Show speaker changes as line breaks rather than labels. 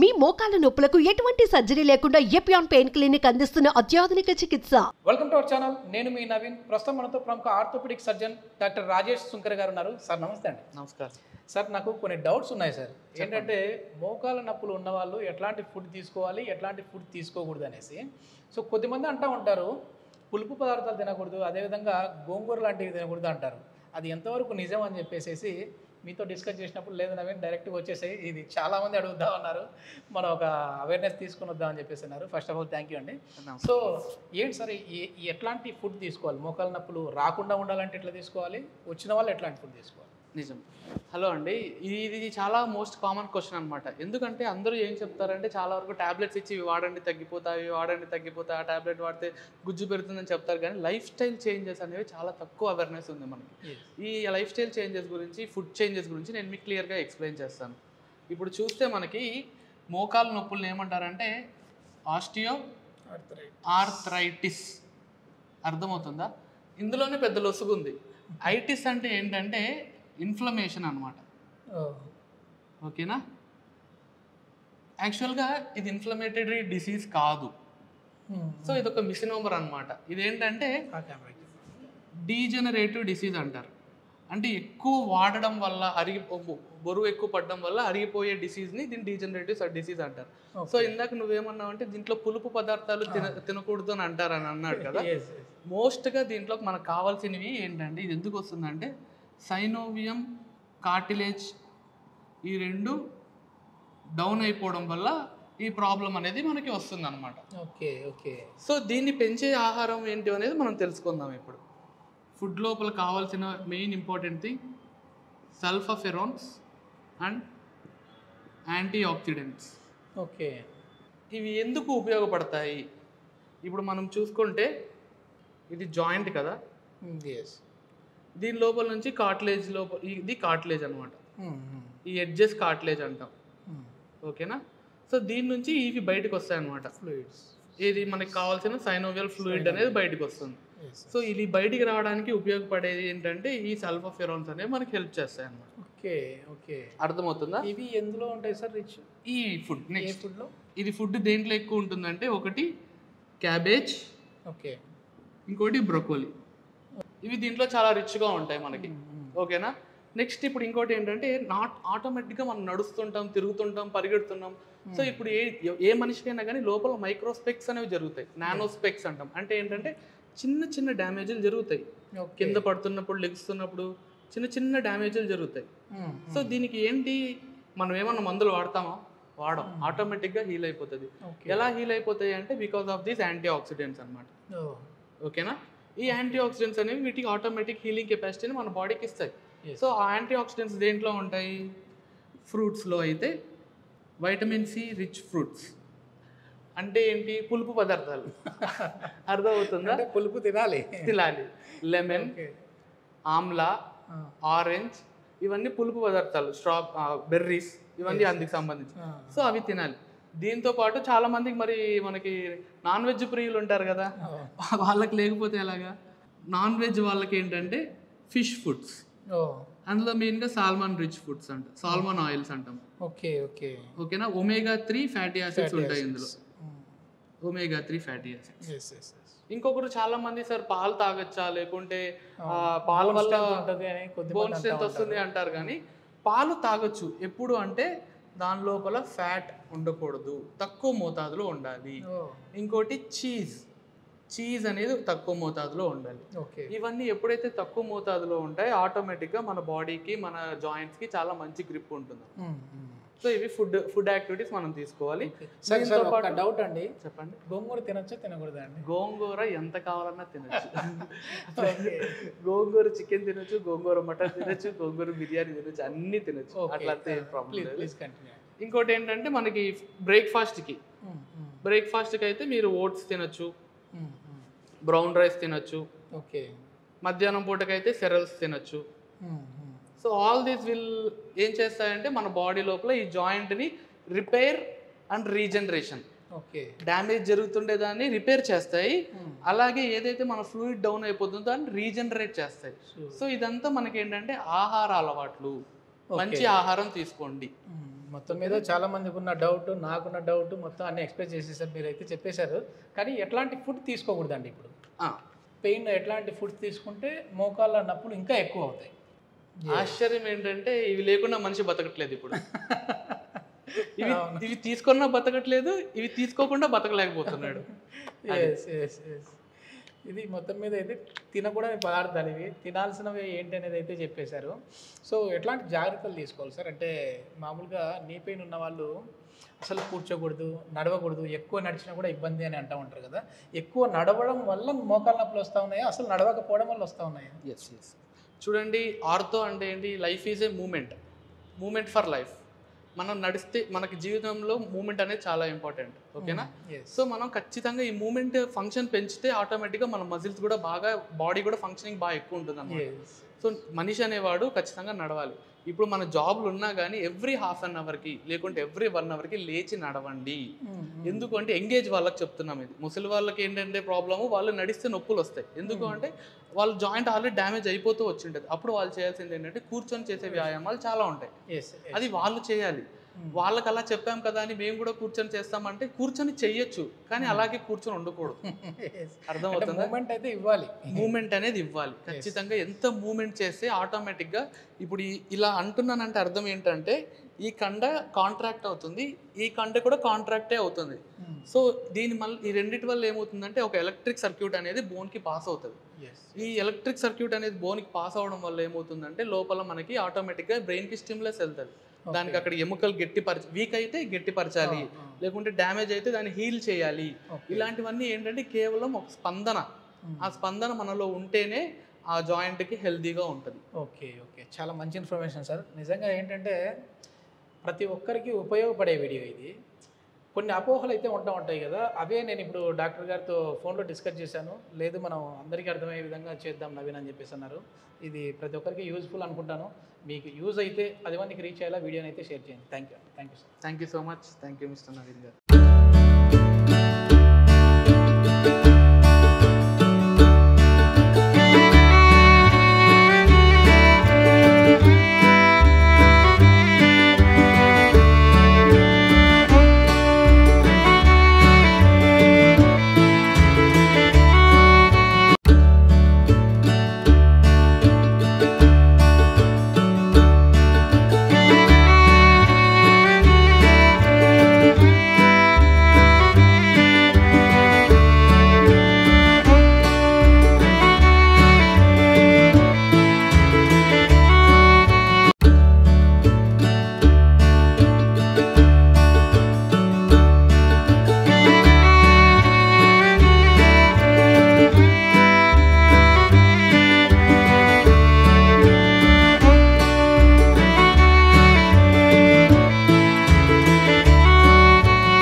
మీ మోకాల నొప్పులకు ఎటువంటి సర్జరీ లేకుండా ఎపియాన్ పెయిన్ క్లినిక్ అందిస్తున్న అత్యాధునిక చికిత్స.
Welcome to our channel. నేను మీ నవీన్. ప్రస్తుతం మనతో ప్రముఖ orthopaedic surgeon doctor Rajesh Sunkar garu ఉన్నారు. సార్ నమస్తే అండి.
నమస్కారం
సార్, నాకు కొన్ని డౌట్స్ ఉన్నాయి సార్. ఏంటంటే మోకాల నొప్పులు ఉన్నవాళ్ళు ఎట్లాంటి ఫుడ్ తీసుకోవాలి, ఎట్లాంటి ఫుడ్ తీసుకోకూడదు అనేసి. సో కొద్దిమంది అంటూ ఉంటారు పులుపు పదార్థాలు తినకూడదు, అదేవిధంగా గోంగూర లాంటివి తినకూడదు అంటారు. అది ఎంతవరకు నిజం అని చెప్పేసి మీతో డిస్కస్ చేసినప్పుడు లేదు నవీన్ డైరెక్ట్గా వచ్చేసాయి, ఇది చాలామంది అడుగుతా ఉన్నారు, మనం ఒక అవేర్నెస్ తీసుకుని వద్దామని చెప్పేసి అన్నారు. First of all thank you అండి. సో ఏంటి సార్ ఎట్లాంటి ఫుడ్ తీసుకోవాలి? మోకాల నొప్పులు రాకుండా ఉండాలంటే ఎట్లా తీసుకోవాలి, వచ్చిన వాళ్ళు ఎట్లాంటి ఫుడ్ తీసుకోవాలి?
నిజం. హలో అండి, ఇది చాలా మోస్ట్ కామన్ క్వశ్చన్ అనమాట. ఎందుకంటే అందరూ ఏం చెప్తారంటే చాలా వరకు ట్యాబ్లెట్స్ ఇచ్చి వాడండి తగ్గిపోతాయి, ఆ ట్యాబ్లెట్ వాడితే గుజ్జు పెడుతుందని చెప్తారు. కానీ లైఫ్ స్టైల్ చేంజెస్ అనేవి చాలా తక్కువ అవేర్నెస్ ఉంది మనకి. ఈ లైఫ్ స్టైల్ చేంజెస్ గురించి, ఫుడ్ చేంజెస్ గురించి నేను మీకు క్లియర్గా ఎక్స్ప్లెయిన్ చేస్తాను. ఇప్పుడు చూస్తే మనకి మోకాల నొప్పులు ఏమంటారంటే ఆస్టియో ఆర్థరైటిస్. అర్థమవుతుందా? ఇందులోనే పెద్ద లొసుగుంది. ఐటిస్ అంటే ఏంటంటే ఇన్ఫ్లమేషన్ అనమాట. ఓకేనా? యాక్చువల్గా ఇది ఇన్ఫ్లమేటరీ డిసీజ్ కాదు. సో ఇది ఒక మిస్నోమర్ అనమాట. ఇదేంటంటే డీజనరేటివ్ డిసీజ్ అంటారు. అంటే ఎక్కువ వాడడం వల్ల బరువు ఎక్కువ పడడం వల్ల అరిగిపోయే డిసీజ్ని దీన్ని డీజనరేటివ్ డిసీజ్ అంటారు. సో ఇందాక నువ్వేమన్నావు అంటే దీంట్లో పులుపు పదార్థాలు తినకూడదు అని అంటారని అన్నాడు కదా. మోస్ట్గా దీంట్లో మనకు కావాల్సినవి ఏంటంటే ఇది ఎందుకు వస్తుందంటే సైనోవియం కార్టిలేజ్ ఈ రెండు డౌన్ అయిపోవడం వల్ల ఈ ప్రాబ్లం అనేది మనకి వస్తుంది అనమాట.
Okay okay.
సో దీన్ని పెంచే ఆహారం ఏంటి అనేది మనం తెలుసుకుందాం ఇప్పుడు. ఫుడ్ లోపల కావాల్సిన main important thing sulforaphanes and antioxidants.
Okay.
ఇవి ఎందుకు ఉపయోగపడతాయి? ఇప్పుడు మనం చూసుకుంటే ఇది జాయింట్ కదా. దీని లోపల నుంచి కార్టిలేజ్ లోపల ఇది కార్టిలేజ్ అనమాట. ఈ ఎడ్జెస్ కార్టిలేజ్ అంటాం. ఓకేనా? సో దీని నుంచి ఇవి బయటకు వస్తాయి అనమాట, ఫ్లూయిడ్స్. ఇది మనకి కావాల్సిన సైనోవియల్ ఫ్లూయిడ్ అనేది బయటకు వస్తుంది. సో ఇది బయటికి రావడానికి ఉపయోగపడేది ఏంటంటే ఈ సల్ఫోఫెరాన్స్ అనేవి మనకి హెల్ప్ చేస్తాయి అన్నమాట.
Okay okay.
అర్థమవుతుందా?
ఇవి ఎందులో ఉంటాయి సార్ రిచ్?
ఈ ఫుడ్. నెక్స్ట్
ఫుడ్లో
ఇది ఫుడ్ దేంట్లో ఎక్కువ ఉంటుందంటే ఒకటి క్యాబేజ్,
ఓకే,
ఇంకోటి బ్రొకోలీ. ఇవి దీంట్లో చాలా రిచ్గా ఉంటాయి మనకి. ఓకేనా? నెక్స్ట్ ఇప్పుడు ఇంకోటి ఏంటంటే ఆటోమేటిక్గా మనం నడుస్తుంటాం, తిరుగుతుంటాం, పరిగెడుతున్నాం. సో ఇప్పుడు ఏ మనిషికైనా కానీ లోపల మైక్రోస్పెక్స్ అనేవి జరుగుతాయి, నానోస్పెక్స్ అంటాం. అంటే ఏంటంటే చిన్న చిన్న డ్యామేజ్లు జరుగుతాయి. కింద పడుతున్నప్పుడు, లెగుస్తున్నప్పుడు చిన్న చిన్న డ్యామేజ్లు జరుగుతాయి. సో దీనికి ఏంటి, మనం ఏమన్నా మందులు వాడతామా? వాడం. ఆటోమేటిక్గా హీల్ అయిపోతుంది. ఎలా హీల్ అయిపోతాయి అంటే because of these antioxidants అనమాట. ఓకేనా? ఈ యాంటీ ఆక్సిడెంట్స్ అనేవి వీటికి ఆటోమేటిక్ హీలింగ్ కెపాసిటీని మన బాడీకి ఇస్తాయి. సో ఆ యాంటీ ఆక్సిడెంట్స్ దేంట్లో ఉంటాయి? ఫ్రూట్స్లో అయితే వైటమిన్ సి రిచ్ ఫ్రూట్స్. అంటే ఏంటి? పులుపు పదార్థాలు. అర్థమవుతుందా?
పులుపు తినాలి.
లెమన్, ఆమ్లా, ఆరెంజ్ ఇవన్నీ పులుపు పదార్థాలు. బెర్రీస్ ఇవన్నీ అందుకు సంబంధించి. సో అవి తినాలి. దీంతో పాటు చాలా మందికి మరి మనకి నాన్ వెజ్ ప్రియులు ఉంటారు కదా, వాళ్ళకి లేకపోతే ఎలాగా? నాన్ వెజ్ వాళ్ళకి ఏంటంటే ఫిష్ ఫుడ్స్. అందులో మెయిన్గా సాల్మన్ రిచ్ ఫుడ్స్ అంటాం, సాల్మన్ ఆయిల్స్ అంటాం.
Okay okay.
ఓకేనా? omega-3 ఫ్యాటీ యాసిడ్స్ ఉంటాయి ఇందులో. omega-3 fatty acids. ఇంకొకరు చాలా మంది సార్ పాలు తాగొచ్చా, లేకుంటే పాల వల్ల బోన్ స్ట్రెంత్ వస్తుంది అంటారు. కానీ పాలు తాగొచ్చు. ఎప్పుడు అంటే దాని లోపల ఫ్యాట్ ఉండకూడదు, తక్కువ మోతాదులో ఉండాలి. ఇంకోటి చీజ్ అనేది తక్కువ మోతాదులో ఉండాలి. ఇవన్నీ ఎప్పుడైతే తక్కువ మోతాదులో ఉంటాయో ఆటోమేటిక్గా మన బాడీకి, మన జాయింట్స్కి చాలా మంచి గ్రిప్ ఉంటుంది. సో ఇవి ఫుడ్ యాక్టివిటీస్ మనం తీసుకోవాలి.
డౌట్ అండి,
చెప్పండి.
గోంగూర తినొచ్చా తినకూడదా అండి?
గోంగూర ఎంత కావాలన్నా తినచ్చు. గోంగూర చికెన్ తినొచ్చు, గోంగూర మటన్ తినొచ్చు, గోంగూర బిర్యానీ తినొచ్చు, అన్ని తినొచ్చు. అట్లా ఇంకోటి ఏంటంటే మనకి బ్రేక్ఫాస్ట్కి అయితే మీరు ఓట్స్ తినొచ్చు, బ్రౌన్ రైస్ తినొచ్చు.
ఓకే.
మధ్యాహ్నం పూటకైతే సెరల్స్ తినొచ్చు. సో ఆల్ దీస్ విల్ ఏం చేస్తాయంటే మన బాడీ లోపల ఈ జాయింట్ని రిపేర్ అండ్ రీజనరేషన్, డ్యామేజ్ జరుగుతుండే దాన్ని రిపేర్ చేస్తాయి. అలాగే ఏదైతే మన ఫ్లూయిడ్ డౌన్ అయిపోతుందో దాన్ని రీజనరేట్ చేస్తాయి. సో ఇదంతా మనకి ఏంటంటే ఆహార అలవాట్లు, మంచి ఆహారం తీసుకోండి.
మొత్తం మీద చాలా మందికి ఉన్న డౌట్, నాకున్న డౌట్ మొత్తం అన్ని ఎక్స్ప్రెస్ చేసేసారు, మీరైతే చెప్పేశారు. కానీ ఎట్లాంటి ఫుడ్ తీసుకోకూడదండి ఇప్పుడు? పెయిన్ ఎట్లాంటి ఫుడ్ తీసుకుంటే మోకాళ్ళ నొప్పులు ఇంకా ఎక్కువ అవుతాయి?
ఆశ్చర్యం ఏంటంటే ఇవి లేకుండా మనిషి బతకట్లేదు ఇప్పుడు. ఇవి తీసుకున్నా బతకట్లేదు, ఇవి తీసుకోకుండా బతకలేకపోతున్నాడు.
ఇది మొత్తం మీద అయితే తినకూడని పదార్థాలు, ఇవి తినాల్సినవి ఏంటి అనేది అయితే చెప్పేశారు. సో ఎట్లాంటి జాగ్రత్తలు తీసుకోవాలి సార్? అంటే మామూలుగా నీ పెయిన్ ఉన్న వాళ్ళు అసలు కూర్చోకూడదు, నడవకూడదు, ఎక్కువ నడిచినా కూడా ఇబ్బంది అని అంటూ ఉంటారు కదా. ఎక్కువ నడవడం వల్ల మోకాళ్ళ నొప్పులు వస్తూ ఉన్నాయా, అసలు నడవకపోవడం వల్ల వస్తూ ఉన్నాయా?
ఎస్. చూడండి, ఆర్థో అంటే ఏంటి? Life is a moment for life. మనం నడిస్తే మనకి జీవితంలో మూమెంట్ అనేది చాలా ఇంపార్టెంట్, ఓకేనా? సో మనం ఖచ్చితంగా ఈ మూమెంట్ ఫంక్షన్ పెంచితే ఆటోమేటిక్గా మన మజిల్స్ కూడా బాగా, బాడీ కూడా ఫంక్షనింగ్ బాగా ఎక్కువ ఉంటుంది అన్నమాట. సో మనిషి అనేవాడు ఖచ్చితంగా నడవాలి. ఇప్పుడు మన జాబ్లు ఉన్నా కానీ ఎవ్రీ హాఫ్ అన్ అవర్కి లేకుంటే ఎవ్రీ 1 అవర్కి లేచి నడవండి. ఎందుకు అంటే ఎంగేజ్ వాళ్ళకి చెప్తున్నాం ఇది. ముసలి వాళ్ళకి ఏంటంటే ప్రాబ్లము, వాళ్ళు నడిస్తే నొప్పులు వస్తాయి. ఎందుకు అంటే వాళ్ళ జాయింట్ ఆల్రెడీ డ్యామేజ్ అయిపోతూ వచ్చింటుంది. అప్పుడు వాళ్ళు చేయాల్సింది ఏంటంటే కూర్చొని చేసే వ్యాయామాలు చాలా ఉంటాయి, అది వాళ్ళు చేయాలి. వాళ్ళకి అలా చెప్పాం కదా అని మేము కూడా కూర్చొని చేస్తామంటే కూర్చొని చెయ్యొచ్చు, కానీ అలాగే కూర్చొని ఉండకూడదు. అర్థమవుతుందా? మూమెంట్ అనేది ఇవ్వాలి ఖచ్చితంగా. ఎంత మూమెంట్ చేస్తే ఆటోమేటిక్గా ఇప్పుడు ఇలా అంటున్నానంటే అర్థం ఏంటంటే ఈ కండ కాంట్రాక్ట్ అవుతుంది, ఈ కండ కూడా కాంట్రాక్టే అవుతుంది. సో ఈ రెండింటి వల్ల ఏమవుతుందంటే ఒక ఎలక్ట్రిక్ సర్క్యూట్ అనేది బోన్కి పాస్ అవుతుంది. ఈ ఎలక్ట్రిక్ సర్క్యూట్ అనేది బోన్కి పాస్ అవడం వల్ల ఏమవుతుందంటే లోపల మనకి ఆటోమేటిక్గా బ్రెయిన్కి స్టిమ్యులస్ వెళ్తుంది. దానికి అక్కడ ఎముకలు వీక్ అయితే గట్టిపరచాలి, లేకుంటే డ్యామేజ్ అయితే దాన్ని హీల్ చేయాలి. ఇలాంటివన్నీ ఏంటంటే కేవలం ఒక స్పందన, ఆ స్పందన మనలో ఉంటేనే ఆ జాయింట్కి హెల్తీగా ఉంటుంది.
ఓకే, చాలా మంచి ఇన్ఫర్మేషన్ సార్. నిజంగా ఏంటంటే ప్రతి ఒక్కరికి ఉపయోగపడే వీడియో ఇది. కొన్ని అపోహలు అయితే ఉంటాయి కదా, అవే నేను ఇప్పుడు డాక్టర్ గారితో ఫోన్లో డిస్కస్ చేశాను. లేదు, మనం అందరికీ అర్థమయ్యే విధంగా చేద్దాం నవీన్ అని చెప్పేసి అన్నారు. ఇది ప్రతి ఒక్కరికి యూజ్ఫుల్ అనుకుంటాను. మీకు యూజ్ అయితే 10 మందికి రీచ్ అయ్యేలా వీడియోని అయితే షేర్ చేయండి. Thank you sir.
Thank you so much. Thank you mister Naveen గారు.